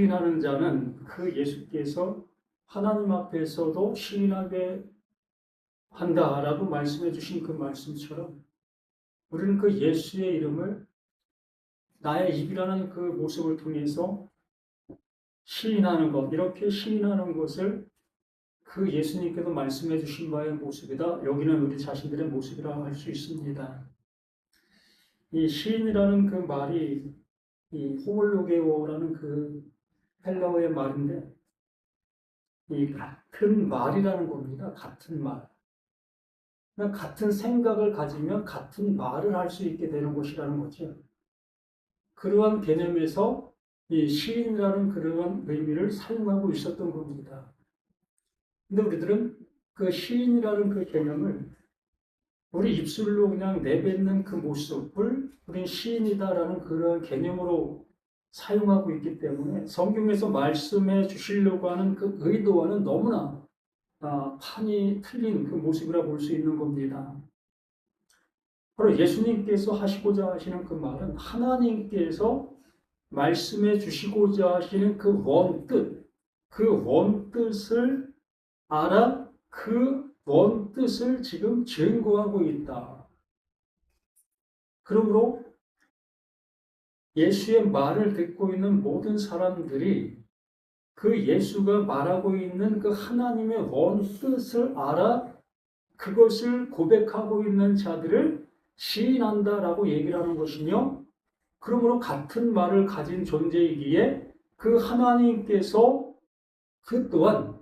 시인하는 자는 그 예수께서 하나님 앞에서도 시인하게 한다라고 말씀해 주신 그 말씀처럼 우리는 그 예수의 이름을 나의 입이라는 그 모습을 통해서 시인하는 것, 이렇게 시인하는 것을 그 예수님께서 말씀해 주신 바의 모습이다. 여기는 우리 자신들의 모습이라고 할 수 있습니다. 이 시인이라는 그 말이 이 호몰로게오라는 그 헬라어의 말인데 이 같은 말이라는 겁니다. 같은 말. 그러니까 같은 생각을 가지면 같은 말을 할 수 있게 되는 것이라는 거죠. 그러한 개념에서 이 시인이라는 그러한 의미를 사용하고 있었던 겁니다. 근데 우리들은 그 시인이라는 그 개념을 우리 입술로 그냥 내뱉는 그 모습을 우린 시인이다라는 그런 개념으로 사용하고 있기 때문에 성경에서 말씀해 주시려고 하는 그 의도와는 너무나 판이 틀린 그 모습이라 볼 수 있는 겁니다. 바로 예수님께서 하시고자 하시는 그 말은 하나님께서 말씀해 주시고자 하시는 그 원뜻, 그 원뜻을 알아 그 원뜻을 지금 증거하고 있다. 그러므로 예수의 말을 듣고 있는 모든 사람들이 그 예수가 말하고 있는 그 하나님의 원뜻을 알아 그것을 고백하고 있는 자들을 시인한다라고 얘기를 하는 것이며, 그러므로 같은 말을 가진 존재이기에 그 하나님께서 그 또한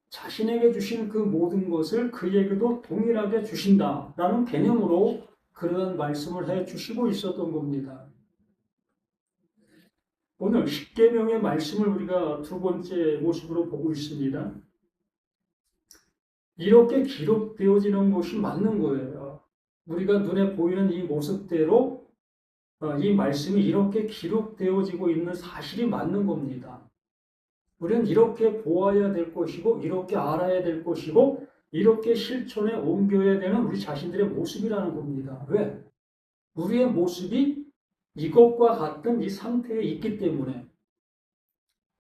자신에게 주신 그 모든 것을 그에게도 동일하게 주신다라는 개념으로 그런 말씀을 해 주시고 있었던 겁니다. 오늘 십계명의 말씀을 우리가 두 번째 모습으로 보고 있습니다. 이렇게 기록되어지는 것이 맞는 거예요. 우리가 눈에 보이는 이 모습대로 이 말씀이 이렇게 기록되어지고 있는 사실이 맞는 겁니다. 우리는 이렇게 보아야 될 것이고 이렇게 알아야 될 것이고 이렇게 실천에 옮겨야 되는 우리 자신들의 모습이라는 겁니다. 왜? 우리의 모습이 이것과 같은 이 상태에 있기 때문에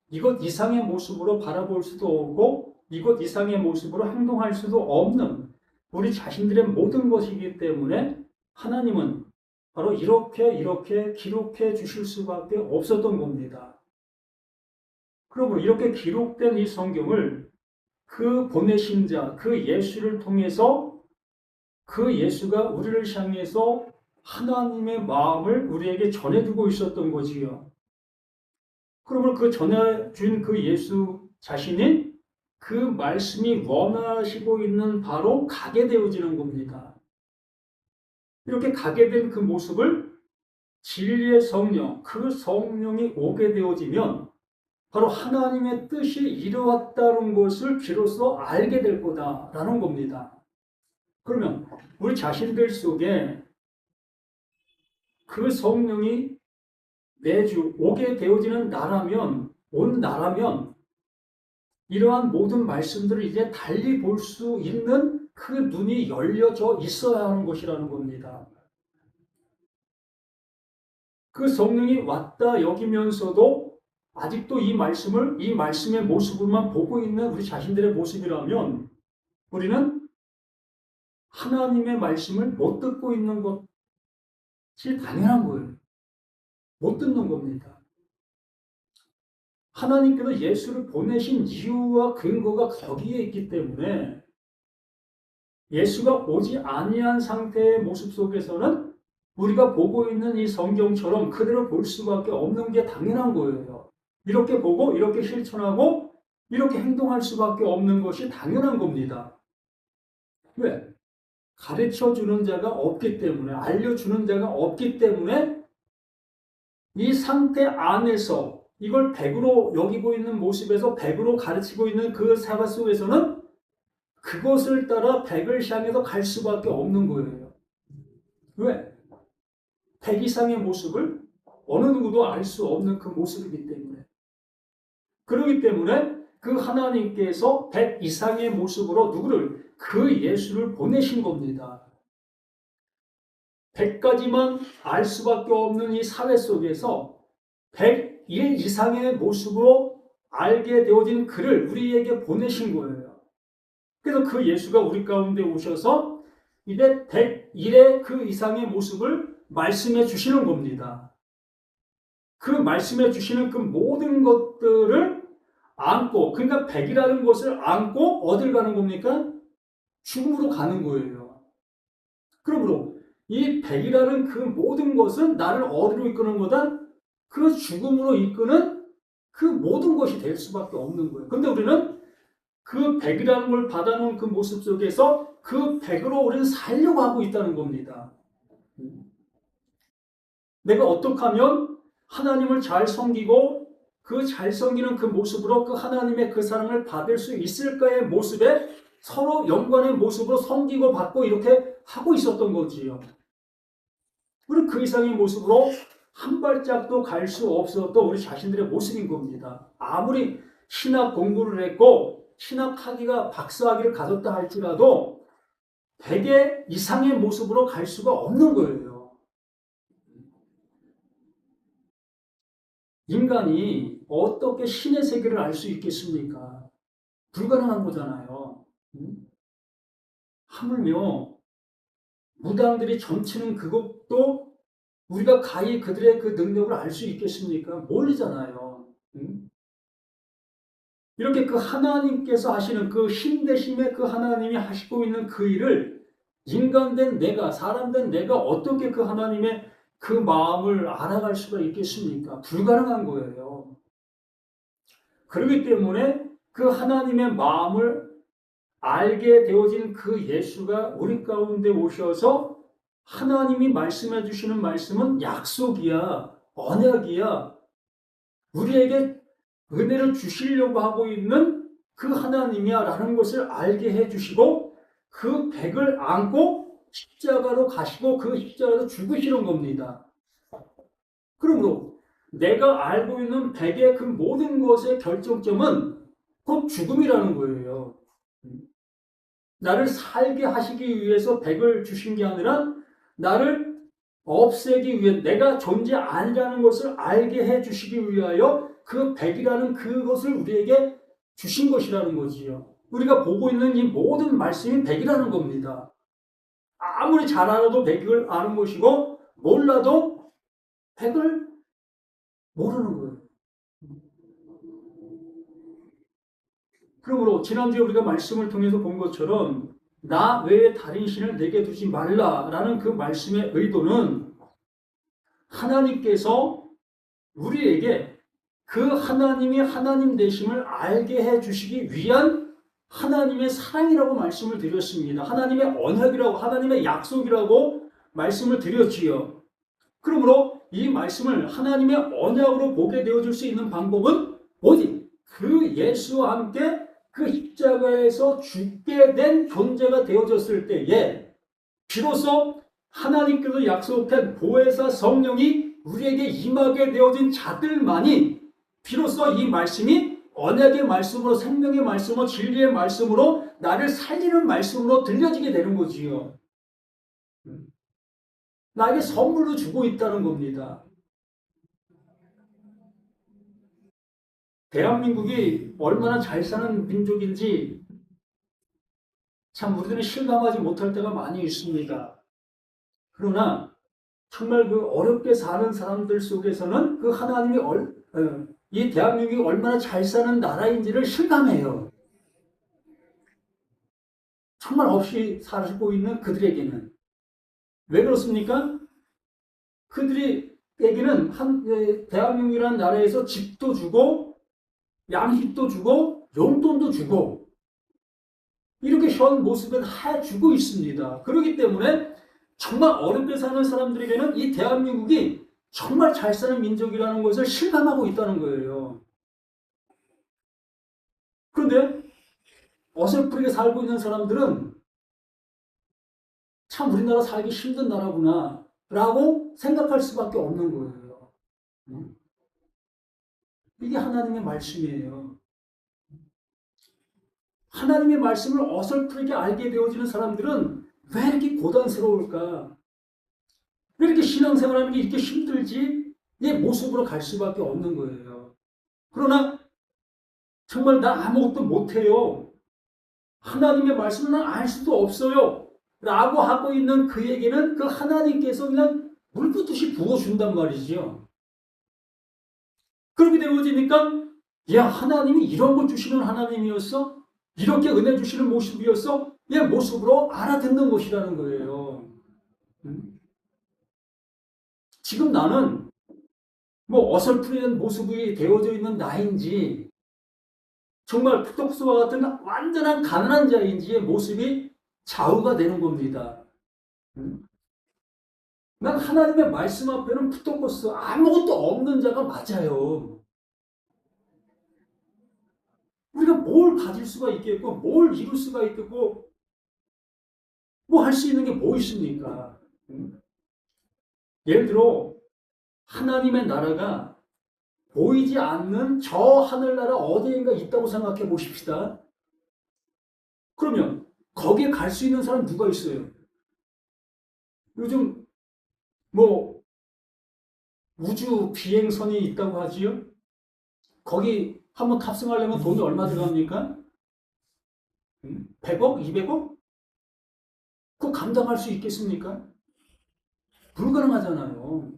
이것 이상의 모습으로 바라볼 수도 없고 이것 이상의 모습으로 행동할 수도 없는 우리 자신들의 모든 것이기 때문에 하나님은 바로 이렇게 기록해 주실 수밖에 없었던 겁니다. 그러므로 이렇게 기록된 이 성경을 그 보내신 자, 그 예수를 통해서 그 예수가 우리를 향해서 하나님의 마음을 우리에게 전해주고 있었던 거지요. 그러므로 그 전해준 그 예수 자신이 그 말씀이 원하시고 있는 바로 가게 되어지는 겁니다. 이렇게 가게 된 그 모습을 진리의 성령, 그 성령이 오게 되어지면 바로 하나님의 뜻이 이루어졌다는 것을 비로소 알게 될 거다라는 겁니다. 그러면 우리 자신들 속에 그 성령이 매주 오게 되어지는 나라면, 온 나라면 이러한 모든 말씀들을 이제 달리 볼 수 있는 그 눈이 열려져 있어야 하는 것이라는 겁니다. 그 성령이 왔다 여기면서도 아직도 이 말씀의 모습을만 보고 있는 우리 자신들의 모습이라면 우리는 하나님의 말씀을 못 듣고 있는 것이 당연한 거예요. 못 듣는 겁니다. 하나님께서 예수를 보내신 이유와 근거가 거기에 있기 때문에 예수가 오지 아니한 상태의 모습 속에서는 우리가 보고 있는 이 성경처럼 그대로 볼 수밖에 없는 게 당연한 거예요. 이렇게 보고 이렇게 실천하고 이렇게 행동할 수밖에 없는 것이 당연한 겁니다. 왜? 가르쳐주는 자가 없기 때문에, 알려주는 자가 없기 때문에 이 상태 안에서 이걸 100으로 여기고 있는 모습에서 100으로 가르치고 있는 그 사과 속에서는 그것을 따라 100을 향해서 갈 수밖에 없는 거예요. 왜? 100 이상의 모습을 어느 누구도 알 수 없는 그 모습이기 때문에. 그렇기 때문에 그 하나님께서 100 이상의 모습으로 누구를? 그 예수를 보내신 겁니다. 100가지만 알 수밖에 없는 이 사회 속에서 100 100일 이상의 모습으로 알게 되어진 그를 우리에게 보내신 거예요. 그래서 그 예수가 우리 가운데 오셔서 이제 100일의 그 이상의 모습을 말씀해 주시는 겁니다. 그 말씀해 주시는 그 모든 것들을 안고, 그러니까 100이라는 것을 안고 어딜 가는 겁니까? 죽음으로 가는 거예요. 그러므로 이 100이라는 그 모든 것은 나를 어디로 이끄는 거다? 그 죽음으로 이끄는 그 모든 것이 될 수밖에 없는 거예요. 근데 우리는 그 100이라는 걸 받아놓은 그 모습 속에서 그 100으로 우리는 살려고 하고 있다는 겁니다. 내가 어떻게 하면 하나님을 잘 섬기고 그 잘 섬기는 그 모습으로 그 하나님의 그 사랑을 받을 수 있을까의 모습에 서로 연관의 모습으로 섬기고 받고 이렇게 하고 있었던 거지요. 우리 그 이상의 모습으로 한 발짝도 갈 수 없었던 우리 자신들의 모습인 겁니다. 아무리 신학 공부를 했고 신학학위가 박사학위를 가졌다 할지라도 100의 이상의 모습으로 갈 수가 없는 거예요. 인간이 어떻게 신의 세계를 알 수 있겠습니까? 불가능한 거잖아요. 하물며 무당들이 점치는 그것도 우리가 가히 그들의 그 능력을 알 수 있겠습니까? 모르잖아요. 이렇게 그 하나님께서 하시는 그 힘 대심의 그 하나님이 하시고 있는 그 일을 인간된 내가, 사람된 내가 어떻게 그 하나님의 그 마음을 알아갈 수가 있겠습니까? 불가능한 거예요. 그렇기 때문에 그 하나님의 마음을 알게 되어진 그 예수가 우리 가운데 오셔서 하나님이 말씀해 주시는 말씀은 약속이야, 언약이야. 우리에게 은혜를 주시려고 하고 있는 그 하나님이야 라는 것을 알게 해주시고 그 백을 안고 십자가로 가시고 그 십자가로 죽으시는 겁니다. 그러므로 내가 알고 있는 백의 그 모든 것의 결정점은 곧 죽음이라는 거예요. 나를 살게 하시기 위해서 백을 주신 게 아니라 나를 없애기 위해 내가 존재 아니라는 것을 알게 해주시기 위하여 그 백이라는 그것을 우리에게 주신 것이라는 거지요. 우리가 보고 있는 이 모든 말씀이 백이라는 겁니다. 아무리 잘 알아도 백을 아는 것이고 몰라도 백을 모르는 거예요. 그러므로 지난주에 우리가 말씀을 통해서 본 것처럼 나 외에 다른 신을 내게 두지 말라라는 그 말씀의 의도는 하나님께서 우리에게 그 하나님이 하나님 되심을 알게 해주시기 위한 하나님의 사랑이라고 말씀을 드렸습니다. 하나님의 언약이라고, 하나님의 약속이라고 말씀을 드렸지요. 그러므로 이 말씀을 하나님의 언약으로 보게 되어줄 수 있는 방법은 어디? 그 예수와 함께 그 십자가에서 죽게 된 존재가 되어졌을 때에 비로소 하나님께서 약속한 보혜사 성령이 우리에게 임하게 되어진 자들만이 비로소 이 말씀이 언약의 말씀으로, 생명의 말씀으로, 진리의 말씀으로, 나를 살리는 말씀으로 들려지게 되는 거지요. 나에게 선물로 주고 있다는 겁니다. 대한민국이 얼마나 잘 사는 민족인지 참 우리들은 실감하지 못할 때가 많이 있습니다. 그러나 정말 그 어렵게 사는 사람들 속에서는 그 하나님이 이 대한민국이 얼마나 잘 사는 나라인지를 실감해요. 정말 없이 살고 있는 그들에게는. 왜 그렇습니까? 그들에게는 대한민국이라는 나라에서 집도 주고 양식도 주고 용돈도 주고 이렇게 현 모습은 해주고 있습니다. 그렇기 때문에 정말 어렵게 사는 사람들에게는 이 대한민국이 정말 잘 사는 민족이라는 것을 실감하고 있다는 거예요. 그런데 어설프게 살고 있는 사람들은 참 우리나라 살기 힘든 나라구나 라고 생각할 수밖에 없는 거예요. 이게 하나님의 말씀이에요. 하나님의 말씀을 어설프게 알게 되어지는 사람들은 왜 이렇게 고단스러울까? 왜 이렇게 신앙생활하는 게 이렇게 힘들지? 이 모습으로 갈 수밖에 없는 거예요. 그러나 정말 나 아무것도 못해요. 하나님의 말씀은 알 수도 없어요. 라고 하고 있는 그에게는 그 하나님께서 그냥 물 붓듯이 부어준단 말이지요. 그렇게 되어지니까 야, 하나님이 이런 걸 주시는 하나님이었어? 이렇게 은혜 주시는 모습이었어? 이 모습으로 알아듣는 것이라는 거예요. 지금 나는 뭐 어설프는 모습이 되어져 있는 나인지 정말 푸독수와 같은 완전한 가난한 자인지의 모습이 좌우가 되는 겁니다. 난 하나님의 말씀 앞에는 푸독코스 아무것도 없는 자가 맞아요. 우리가 뭘 가질 수가 있겠고 뭘 이룰 수가 있겠고 뭐 할 수 있는 게 뭐 있습니까? 예를 들어 하나님의 나라가 보이지 않는 저 하늘나라 어디인가 있다고 생각해 보십시다. 그러면 거기에 갈 수 있는 사람 누가 있어요? 요즘 뭐 우주 비행선이 있다고 하지요? 거기 한번 탑승하려면 돈이 얼마 들어갑니까? 100억? 200억? 그거 감당할 수 있겠습니까? 불가능하잖아요.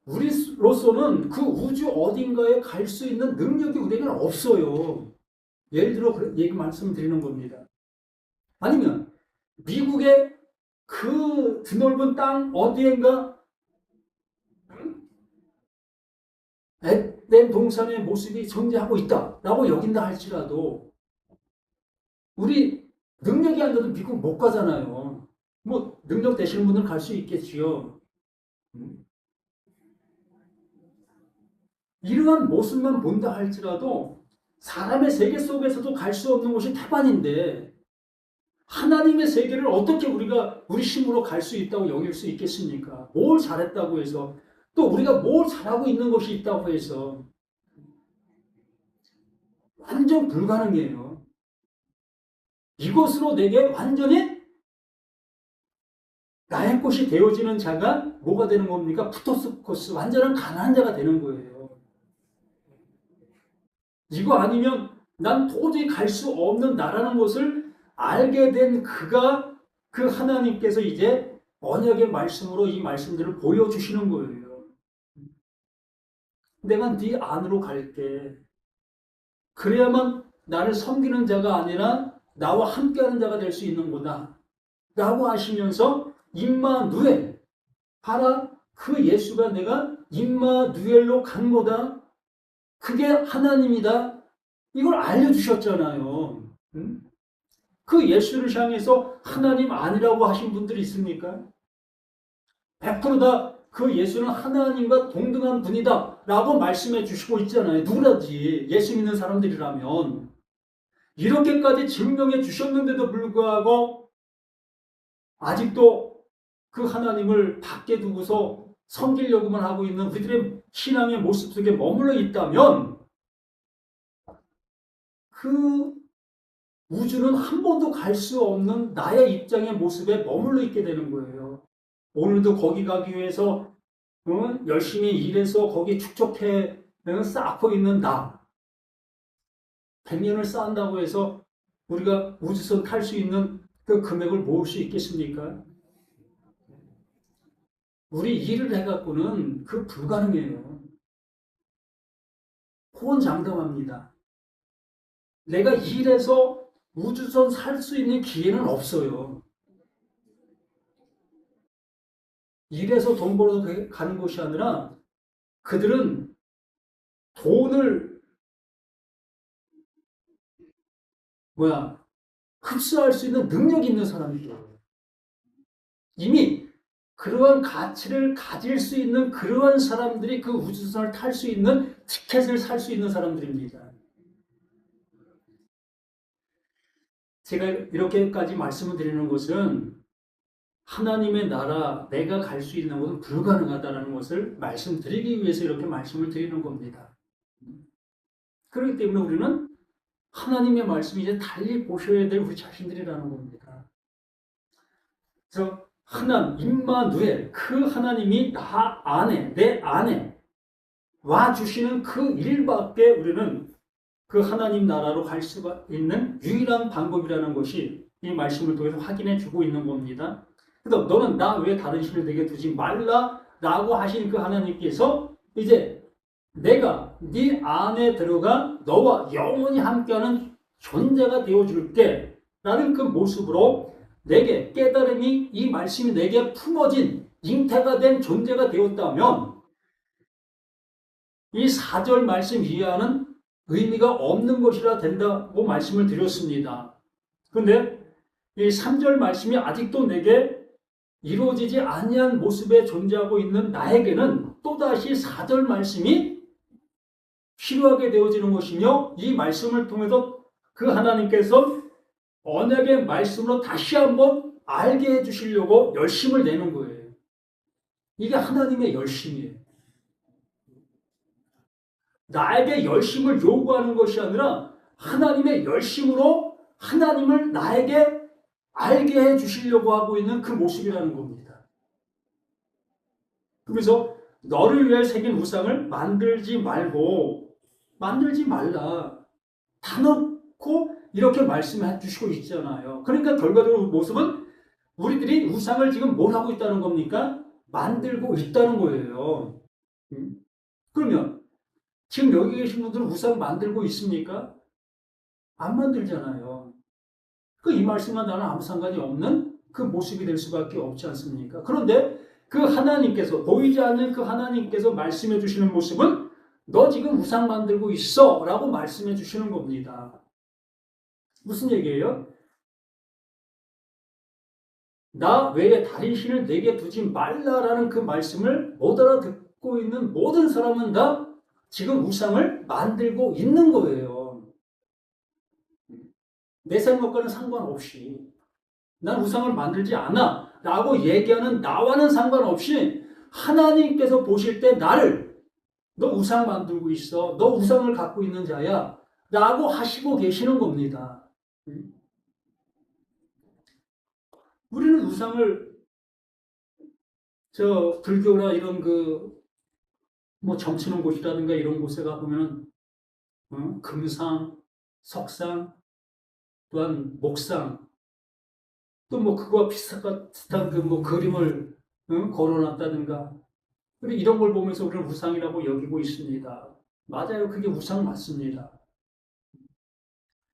우리로서는 그 우주 어딘가에 갈 수 있는 능력이 우리에게는 없어요. 예를 들어 얘기 말씀드리는 겁니다. 아니면 미국의 그 드넓은 땅 어디엔가 에덴 동산의 모습이 존재하고 있다라고 여긴다 할지라도 우리 능력이 안 돼도 미국 못 가잖아요. 뭐 능력 되시는 분들 갈 수 있겠지요. 이러한 모습만 본다 할지라도 사람의 세계 속에서도 갈 수 없는 곳이 태반인데 하나님의 세계를 어떻게 우리가 우리 힘으로 갈 수 있다고 여길 수 있겠습니까? 뭘 잘했다고 해서 또 우리가 뭘 잘하고 있는 것이 있다고 해서 완전 불가능해요. 이것으로 내게 완전히 나의 것이 되어지는 자가 뭐가 되는 겁니까? 푸토스코스 완전한 가난한 자가 되는 거예요. 이거 아니면 난 도저히 갈 수 없는 나라는 것을 알게 된 그가 그 하나님께서 이제 언약의 말씀으로 이 말씀들을 보여주시는 거예요. 내가 네 안으로 갈게. 그래야만 나를 섬기는 자가 아니라 나와 함께하는 자가 될 수 있는 거다. 라고 하시면서 임마누엘, 봐라 그 예수가 내가 임마누엘로 간 거다. 그게 하나님이다. 이걸 알려주셨잖아요. 그 예수를 향해서 하나님 아니라고 하신 분들이 있습니까? 100%다 그 예수는 하나님과 동등한 분이다 라고 말씀해 주시고 있잖아요. 누구라지 예수 믿는 사람들이라면 이렇게까지 증명해 주셨는데도 불구하고 아직도 그 하나님을 밖에 두고서 섬기려고만 하고 있는 우리들의 신앙의 모습 속에 머물러 있다면 그 우주는 한 번도 갈 수 없는 나의 입장의 모습에 머물러 있게 되는 거예요. 오늘도 거기 가기 위해서 열심히 일해서 거기 축적해 쌓고 있는 나. 100년을 쌓는다고 해서 우리가 우주선 탈 수 있는 그 금액을 모을 수 있겠습니까? 우리 일을 해갖고는 그 불가능해요. 호언장담합니다. 내가 일해서 우주선 살 수 있는 기회는 없어요. 일해서 돈 벌어서 가는 것이 아니라 그들은 돈을 흡수할 수 있는 능력이 있는 사람이죠. 이미 그러한 가치를 가질 수 있는 그러한 사람들이 그 우주선을 탈 수 있는 티켓을 살 수 있는 사람들입니다. 제가 이렇게까지 말씀을 드리는 것은 하나님의 나라, 내가 갈 수 있는 것은 불가능하다는 것을 말씀드리기 위해서 이렇게 말씀을 드리는 겁니다. 그렇기 때문에 우리는 하나님의 말씀이 이제 달리 보셔야 될 우리 자신들이라는 겁니다. 그래서 임마누엘, 그 하나님이 나 안에, 내 안에 와 주시는 그 일밖에 우리는 그 하나님 나라로 갈 수가 있는 유일한 방법이라는 것이 이 말씀을 통해서 확인해 주고 있는 겁니다. 그래서 너는 나 외에 다른 신을 내게 두지 말라 라고 하신 그 하나님께서 이제 내가 네 안에 들어가 너와 영원히 함께하는 존재가 되어줄게 라는 그 모습으로 내게 깨달음이 이 말씀이 내게 품어진 잉태가 된 존재가 되었다면 이 4절 말씀 이하는 의미가 없는 것이라 된다고 말씀을 드렸습니다. 그런데 이 3절 말씀이 아직도 내게 이루어지지 아니한 모습에 존재하고 있는 나에게는 또다시 4절 말씀이 필요하게 되어지는 것이며 이 말씀을 통해서 그 하나님께서 언약의 말씀으로 다시 한번 알게 해주시려고 열심을 내는 거예요. 이게 하나님의 열심이에요. 나에게 열심을 요구하는 것이 아니라 하나님의 열심으로 하나님을 나에게 알게 해주시려고 하고 있는 그 모습이라는 겁니다. 그래서 너를 위해 새긴 우상을 만들지 말라. 다 넣고 이렇게 말씀해 주시고 있잖아요. 그러니까 결과적으로 모습은 우리들이 우상을 지금 뭘 하고 있다는 겁니까? 만들고 있다는 거예요. 그러면 지금 여기 계신 분들은 우상 만들고 있습니까? 안 만들잖아요. 이 말씀과 나는 아무 상관이 없는 그 모습이 될 수밖에 없지 않습니까? 그런데 그 하나님께서, 보이지 않는 그 하나님께서 말씀해 주시는 모습은 너 지금 우상 만들고 있어 라고 말씀해 주시는 겁니다. 무슨 얘기예요? 나 외에 다른 신을 내게 두지 말라라는 그 말씀을 못 알아듣고 있는 모든 사람은 다 지금 우상을 만들고 있는 거예요. 내 생각과는 상관없이 난 우상을 만들지 않아 라고 얘기하는 나와는 상관없이 하나님께서 보실 때 나를 너 우상 만들고 있어. 너 우상을 갖고 있는 자야. 라고 하시고 계시는 겁니다. 우리는 우상을 불교나 이런 점치는 곳이라든가 이런 곳에 가보면 금상, 석상, 또한 목상, 또 그거와 비슷한 그림을 걸어놨다든가 이런 걸 보면서 우리는 우상이라고 여기고 있습니다. 맞아요. 그게 우상 맞습니다.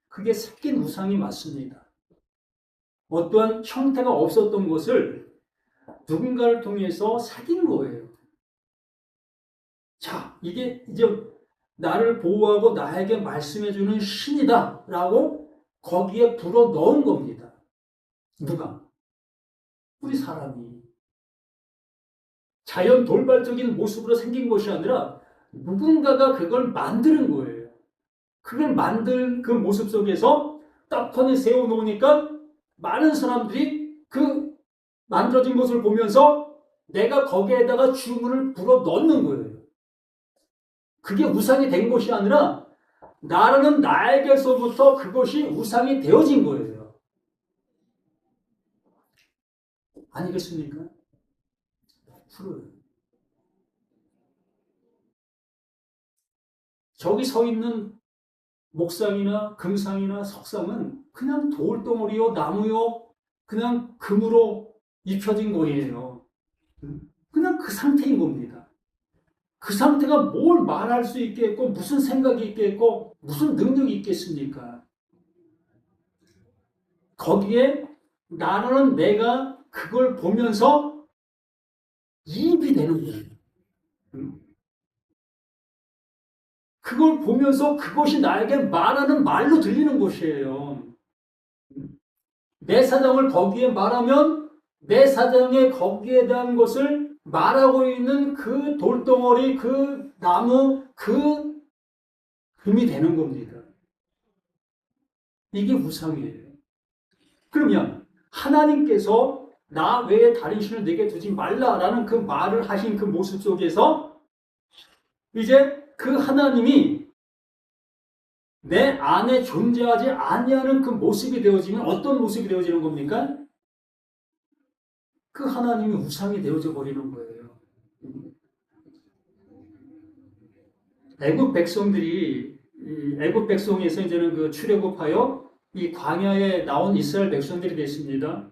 그게 새긴 우상이 맞습니다. 어떠한 형태가 없었던 것을 누군가를 통해서 새긴 거예요. 자, 이게 이제 나를 보호하고 나에게 말씀해주는 신이다 라고 거기에 불어 넣은 겁니다. 누가? 우리 사람이. 자연 돌발적인 모습으로 생긴 것이 아니라 누군가가 그걸 만드는 거예요. 그걸 만든 그 모습 속에서 떡하니 세워놓으니까 많은 사람들이 그 만들어진 것을 보면서 내가 거기에다가 주문을 불어 넣는 거예요. 그게 우상이 된 것이 아니라 나라는 나에게서부터 그것이 우상이 되어진 거예요. 아니겠습니까? 풀어요. 저기 서 있는 목상이나 금상이나 석상은 그냥 돌덩어리요, 나무요, 그냥 금으로 입혀진 거예요. 그냥 그 상태인 겁니다. 그 상태가 뭘 말할 수 있겠고, 무슨 생각이 있겠고, 무슨 능력이 있겠습니까? 거기에 나는 내가 그걸 보면서 이입이 되는 거예요. 그걸 보면서 그것이 나에게 말하는 말로 들리는 것이에요. 내 사정을 거기에 말하면 내 사정에 거기에 대한 것을 말하고 있는 그 돌덩어리, 그 나무, 그 금이 되는 겁니다. 이게 우상이에요. 그러면 하나님께서 나 외에 다른 신을 내게 두지 말라라는 그 말을 하신 그 모습 속에서 이제 그 하나님이 내 안에 존재하지 아니하는 그 모습이 되어지면 어떤 모습이 되어지는 겁니까? 그 하나님이 우상이 되어져 버리는 거예요. 애굽 백성들이 애굽 백성에서 이제는 그 출애굽하여 이 광야에 나온 이스라엘 백성들이 됐습니다.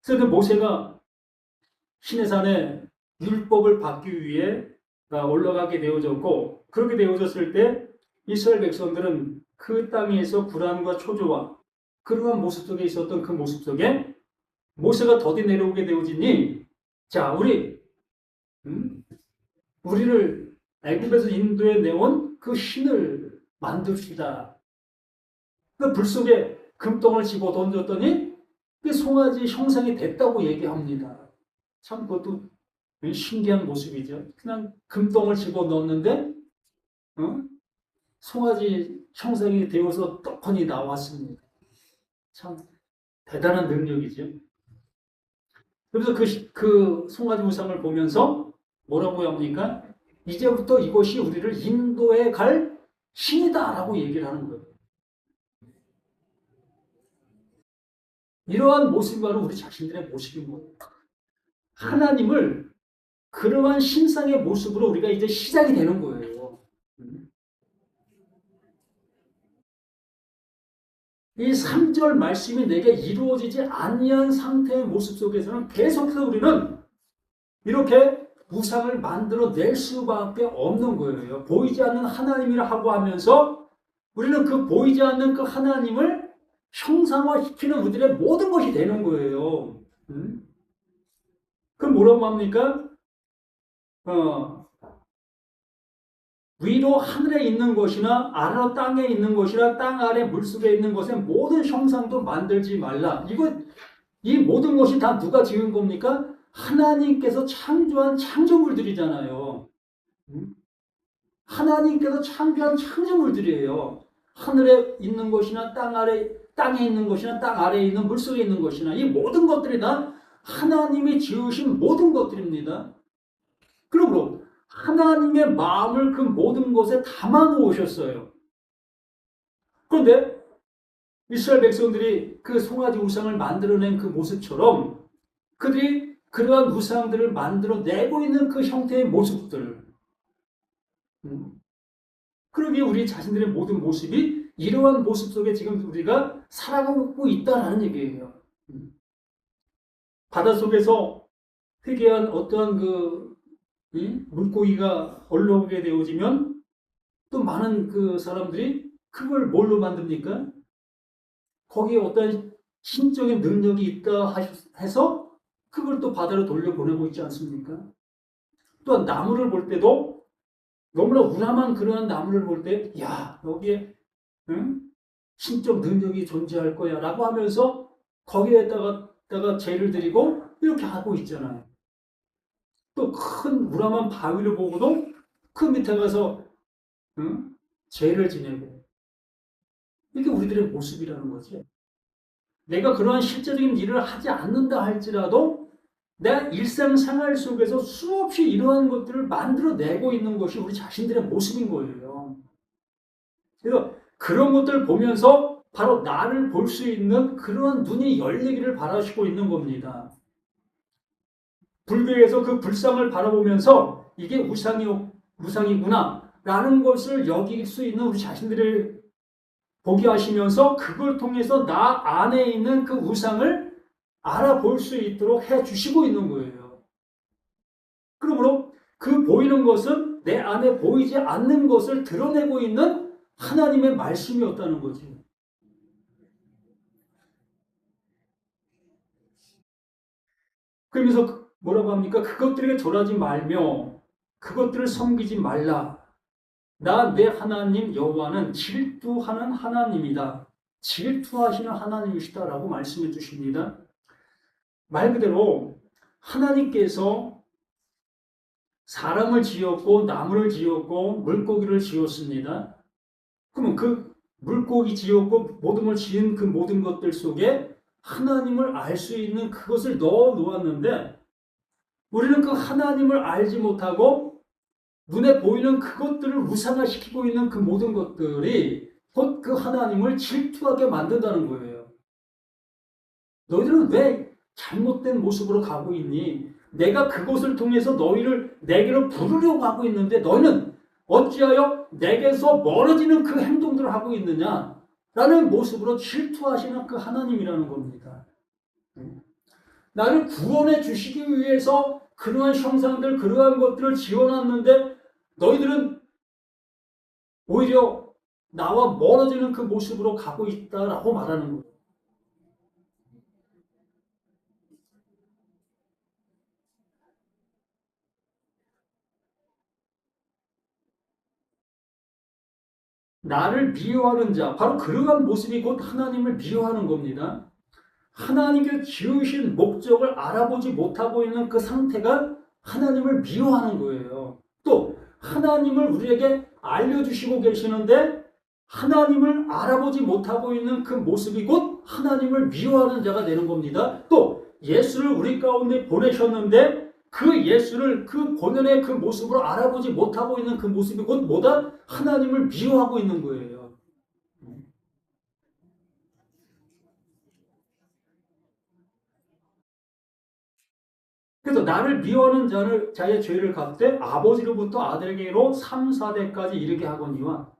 그래서 모세가 시내산에 율법을 받기 위해 올라가게 되어졌고, 그렇게 되어졌을 때 이스라엘 백성들은 그 땅에서 불안과 초조와 그러한 모습 속에 있었던 그 모습 속에 모세가 더디 내려오게 되어지니, 자, 우리를 애굽에서 인도에 내온 그 신을 만듭시다. 그 불 속에 금덩을 집어 던졌더니 그 송아지 형상이 됐다고 얘기합니다. 참 그것도 신기한 모습이죠. 그냥 금덩을 집어 넣었는데 송아지 형상이 되어서 떡하니 나왔습니다. 참 대단한 능력이죠. 그래서 그 송아지 우상을 보면서 뭐라고 합니까? 이제부터 이것이 우리를 인도에 갈 신이다라고 얘기를 하는 거예요. 이러한 모습이 바로 우리 자신들의 모습인 거예요. 하나님을 그러한 신상의 모습으로 우리가 이제 시작이 되는 거예요. 이 3절 말씀이 내게 이루어지지 아니한 상태의 모습 속에서는 계속해서 우리는 이렇게 우상을 만들어낼 수밖에 없는 거예요. 보이지 않는 하나님이라 하고 하면서 우리는 그 보이지 않는 그 하나님을 형상화시키는 우리들의 모든 것이 되는 거예요. 그럼 뭐라고 합니까? 위로 하늘에 있는 것이나 아래 땅에 있는 것이나 땅 아래 물속에 있는 것의 모든 형상도 만들지 말라. 이 모든 것이 다 누가 지은 겁니까? 하나님께서 창조한 창조물들이잖아요. 하나님께서 창조한 창조물들이에요. 하늘에 있는 것이나 땅에 있는 것이나 땅 아래에 있는 물속에 있는 것이나 이 모든 것들이 다 하나님이 지으신 모든 것들입니다. 그러므로 하나님의 마음을 그 모든 것에 담아 놓으셨어요. 그런데 이스라엘 백성들이 그 송아지 우상을 만들어낸 그 모습처럼 그들이 그러한 우상들을 만들어내고 있는 그 형태의 모습들, 그러기에 우리 자신들의 모든 모습이 이러한 모습 속에 지금 우리가 살아가고 있다는 얘기예요. 바닷속에서 회개한 어떠한 물고기가 올라오게 되어지면 또 많은 그 사람들이 그걸 뭘로 만듭니까? 거기에 어떤 신적인 능력이 있다 해서 그걸 또 바다로 돌려보내고 있지 않습니까? 또한 나무를 볼 때도 너무나 우람한 그러한 나무를 볼 때, 야, 여기에 신적 능력이 존재할 거야 라고 하면서 거기에다가 죄를 드리고 이렇게 하고 있잖아요. 또 큰 우람한 바위를 보고도 그 밑에 가서 죄를 지내고, 이게 우리들의 모습이라는 거지. 내가 그러한 실제적인 일을 하지 않는다 할지라도 내 일상생활 속에서 수없이 이러한 것들을 만들어내고 있는 것이 우리 자신들의 모습인 거예요. 그래서 그런 것들을 보면서 바로 나를 볼 수 있는 그러한 눈이 열리기를 바라시고 있는 겁니다. 불교에서 그 불상을 바라보면서 이게 우상이구나 라는 것을 여길 수 있는 우리 자신들을 보게 하시면서 그걸 통해서 나 안에 있는 그 우상을 알아볼 수 있도록 해주시고 있는 거예요. 그러므로 그 보이는 것은 내 안에 보이지 않는 것을 드러내고 있는 하나님의 말씀이었다는 거지. 그러면서 뭐라고 합니까? 그것들에게 절하지 말며 그것들을 섬기지 말라. 나 내 하나님 여호와는 질투하는 하나님이다. 질투하시는 하나님이시다라고 말씀해 주십니다. 말 그대로 하나님께서 사람을 지었고 나무를 지었고 물고기를 지었습니다. 그러면 그 물고기 지었고 모든 걸 지은 그 모든 것들 속에 하나님을 알 수 있는 그것을 넣어 놓았는데 우리는 그 하나님을 알지 못하고 눈에 보이는 그것들을 우상화시키고 있는 그 모든 것들이 곧 그 하나님을 질투하게 만든다는 거예요. 너희들은 왜 잘못된 모습으로 가고 있니? 내가 그것을 통해서 너희를 내게로 부르려고 하고 있는데 너희는 어찌하여 내게서 멀어지는 그 행동들을 하고 있느냐? 라는 모습으로 질투하시는 그 하나님이라는 겁니다. 나를 구원해 주시기 위해서 그러한 형상들, 그러한 것들을 지어놨는데 너희들은 오히려 나와 멀어지는 그 모습으로 가고 있다라고 말하는 거예요. 나를 미워하는 자, 바로 그러한 모습이 곧 하나님을 미워하는 겁니다. 하나님께 지으신 목적을 알아보지 못하고 있는 그 상태가 하나님을 미워하는 거예요. 또 하나님을 우리에게 알려주시고 계시는데 하나님을 알아보지 못하고 있는 그 모습이 곧 하나님을 미워하는 자가 되는 겁니다. 또 예수를 우리 가운데 보내셨는데 그 예수를 그 본연의 그 모습으로 알아보지 못하고 있는 그 모습이 곧 뭐다? 하나님을 미워하고 있는 거예요. 그래서 나를 미워하는 자의 죄를 갚되 아버지로부터 아들에게로 3, 4대까지 이르게 하거니와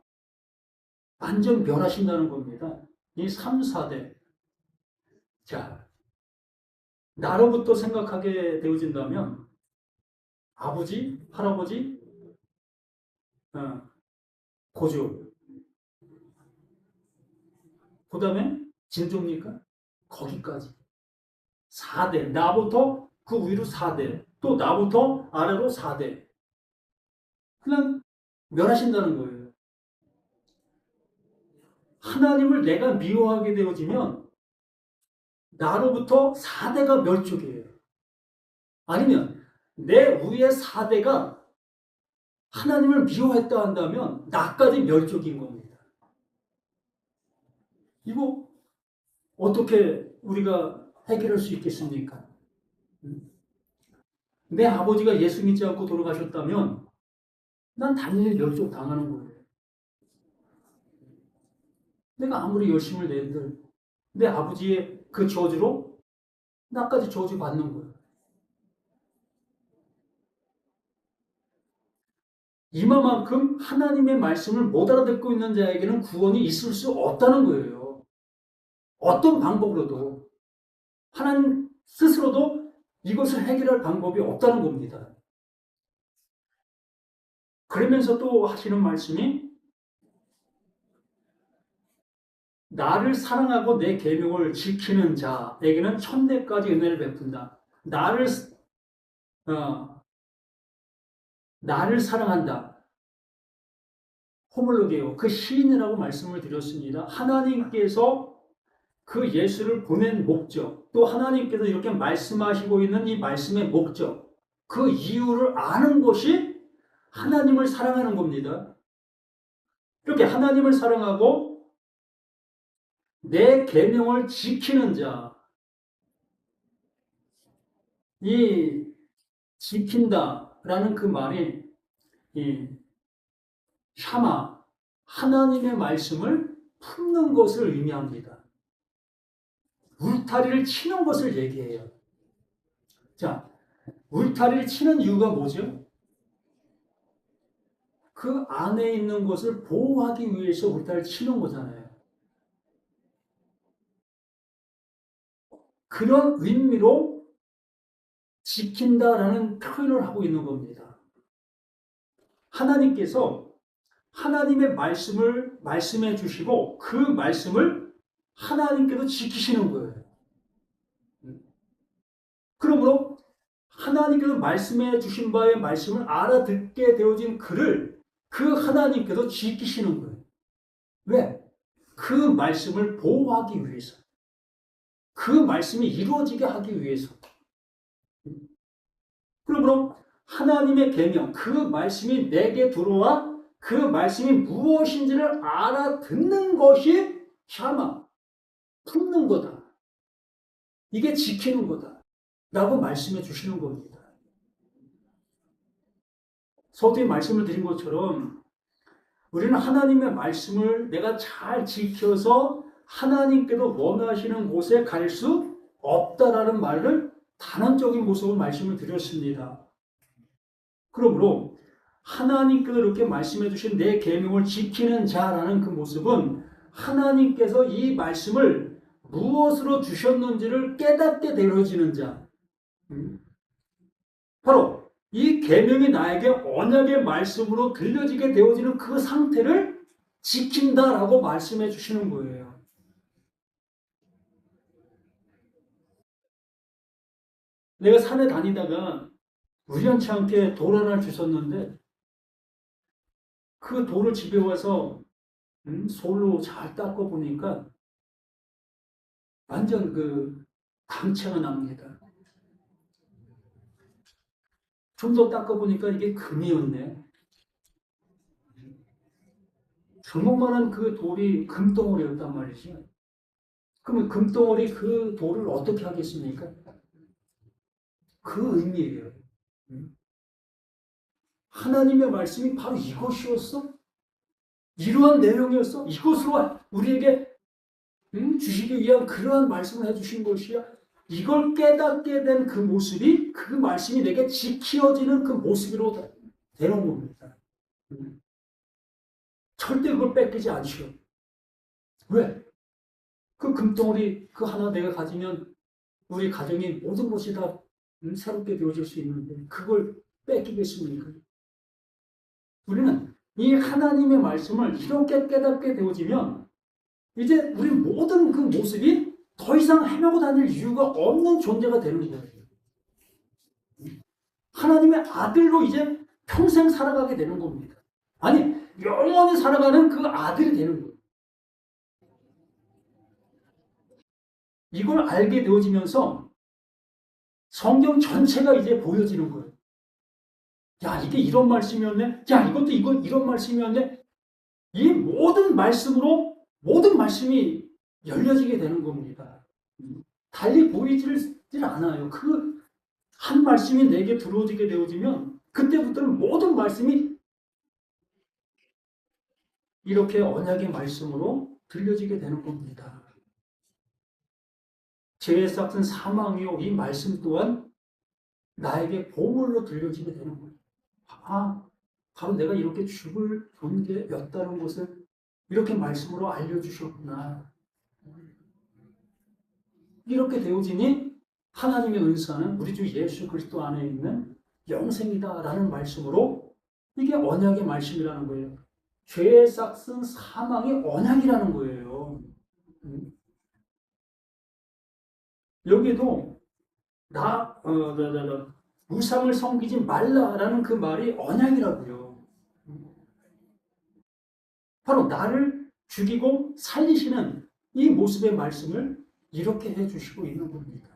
완전 멸하신다는 겁니다. 이 3, 4대. 자, 나로부터 생각하게 되어진다면 아버지, 할아버지, 어, 고조, 그 다음에 진조입니까? 거기까지. 4대. 나부터 그 위로 4대. 또 나부터 아래로 4대. 그냥 멸하신다는 거예요. 하나님을 내가 미워하게 되어지면 나로부터 4대가 멸족이에요. 아니면 내 위의 4대가 하나님을 미워했다 한다면 나까지 멸족인 겁니다. 이거 어떻게 우리가 해결할 수 있겠습니까? 내 아버지가 예수 믿지 않고 돌아가셨다면 난 당연히 멸족 당하는 거예요. 내가 아무리 열심을 내들 내 아버지의 그 저주로 나까지 저주 받는 거예요. 이만큼 하나님의 말씀을 못 알아듣고 있는 자에게는 구원이 있을 수 없다는 거예요. 어떤 방법으로도 하나님 스스로도 이것을 해결할 방법이 없다는 겁니다. 그러면서 또 하시는 말씀이 나를 사랑하고 내 계명을 지키는 자에게는 천대까지 은혜를 베푼다. 어, 나를 사랑한다. 호물로게요. 그 시인이라고 말씀을 드렸습니다. 하나님께서 그 예수를 보낸 목적, 또 하나님께서 이렇게 말씀하시고 있는 이 말씀의 목적, 그 이유를 아는 것이 하나님을 사랑하는 겁니다. 이렇게 하나님을 사랑하고 내 계명을 지키는 자, 이 지킨다라는 그 말이 이 샤마, 하나님의 말씀을 품는 것을 의미합니다. 울타리를 치는 것을 얘기해요. 자, 울타리를 치는 이유가 뭐죠? 그 안에 있는 것을 보호하기 위해서 울타리를 치는 거잖아요. 그런 의미로 지킨다라는 표현을 하고 있는 겁니다. 하나님께서 하나님의 말씀을 말씀해 주시고 그 말씀을 하나님께서 지키시는 거예요. 그러므로 하나님께서 말씀해 주신 바의 말씀을 알아듣게 되어진 그를 그 하나님께서 지키시는 거예요. 왜? 그 말씀을 보호하기 위해서. 그 말씀이 이루어지게 하기 위해서. 그러므로 하나님의 계명, 그 말씀이 내게 들어와 그 말씀이 무엇인지를 알아듣는 것이 샤마, 품는 거다. 이게 지키는 거다. 라고 말씀해 주시는 겁니다. 서두에 말씀을 드린 것처럼 우리는 하나님의 말씀을 내가 잘 지켜서 하나님께서 원하시는 곳에 갈 수 없다라는 말을 단언적인 모습으로 말씀을 드렸습니다. 그러므로 하나님께서 이렇게 말씀해 주신 내 계명을 지키는 자라는 그 모습은 하나님께서 이 말씀을 무엇으로 주셨는지를 깨닫게 되어지는 자. 바로 이 계명이 나에게 언약의 말씀으로 들려지게 되어지는 그 상태를 지킨다라고 말씀해 주시는 거예요. 내가 산에 다니다가 우연치 않게 돌 하나를 주셨는데 그 돌을 집에 와서 솔로 잘 닦아 보니까 완전 그 광채가 납니다. 좀 더 닦아 보니까 이게 금이었네. 주먹만한 그 돌이 금덩어리였단 말이죠. 그러면 금덩어리 그 돌을 어떻게 하겠습니까? 그 의미예요. 하나님의 말씀이 바로 이것이었어? 이러한 내용이었어? 이것으로 우리에게 주시기 위한 그러한 말씀을 해주신 것이야? 이걸 깨닫게 된 그 모습이 그 말씀이 내게 지켜지는 그 모습으로 되는 겁니다. 절대 그걸 뺏기지 않죠. 왜? 그 금덩어리 그 하나 내가 가지면 우리 가정의 모든 것이 다 새롭게 되어질 수 있는데 그걸 뺏기겠습니까? 우리는 이 하나님의 말씀을 이렇게 깨닫게 되어지면 이제 우리 모든 그 모습이 더 이상 헤매고 다닐 이유가 없는 존재가 되는 거예요. 하나님의 아들로 이제 평생 살아가게 되는 겁니다. 아니, 영원히 살아가는 그 아들이 되는 거예요. 이걸 알게 되어지면서 성경 전체가 이제 보여지는 거예요. 야, 이게 이런 말씀이었네? 야, 이것도 이런 말씀이었네? 이 모든 말씀으로 모든 말씀이 열려지게 되는 겁니다. 달리 보이질 않아요. 그 한 말씀이 내게 들어오게 되어지면 그때부터는 모든 말씀이 이렇게 언약의 말씀으로 들려지게 되는 겁니다. 죄의 삭은 사망이요. 이 말씀 또한 나에게 보물로 들려지게 되는 거예요. 아, 바로 내가 이렇게 죽을 존재였다는 것을 이렇게 말씀으로 알려주셨구나. 이렇게 되어지니 하나님의 은사는 우리 주 예수 그리스도 안에 있는 영생이다라는 말씀으로 이게 언약의 말씀이라는 거예요. 죄의 삭은 사망의 언약이라는 거예요. 여기도 우상을 섬기지 말라라는 그 말이 언약이라고요. 바로 나를 죽이고 살리시는 이 모습의 말씀을 이렇게 해주시고 있는 겁니다.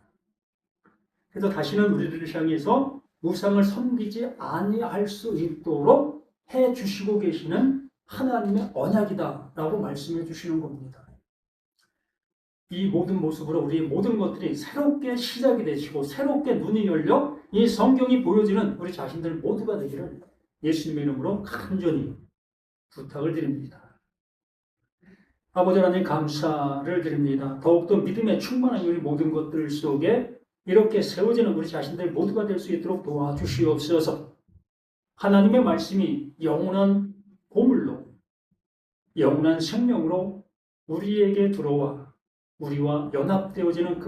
그래서 다시는 우리들을 향해서 우상을 섬기지 아니할 수 있도록 해주시고 계시는 하나님의 언약이다라고 말씀해 주시는 겁니다. 이 모든 모습으로 우리의 모든 것들이 새롭게 시작이 되시고 새롭게 눈이 열려 이 성경이 보여지는 우리 자신들 모두가 되기를 예수님의 이름으로 간절히 부탁을 드립니다. 아버지 하나님 감사를 드립니다. 더욱더 믿음에 충만한 우리 모든 것들 속에 이렇게 세워지는 우리 자신들 모두가 될 수 있도록 도와주시옵소서. 하나님의 말씀이 영원한 보물로 영원한 생명으로 우리에게 들어와 우리와 연합되어지는 그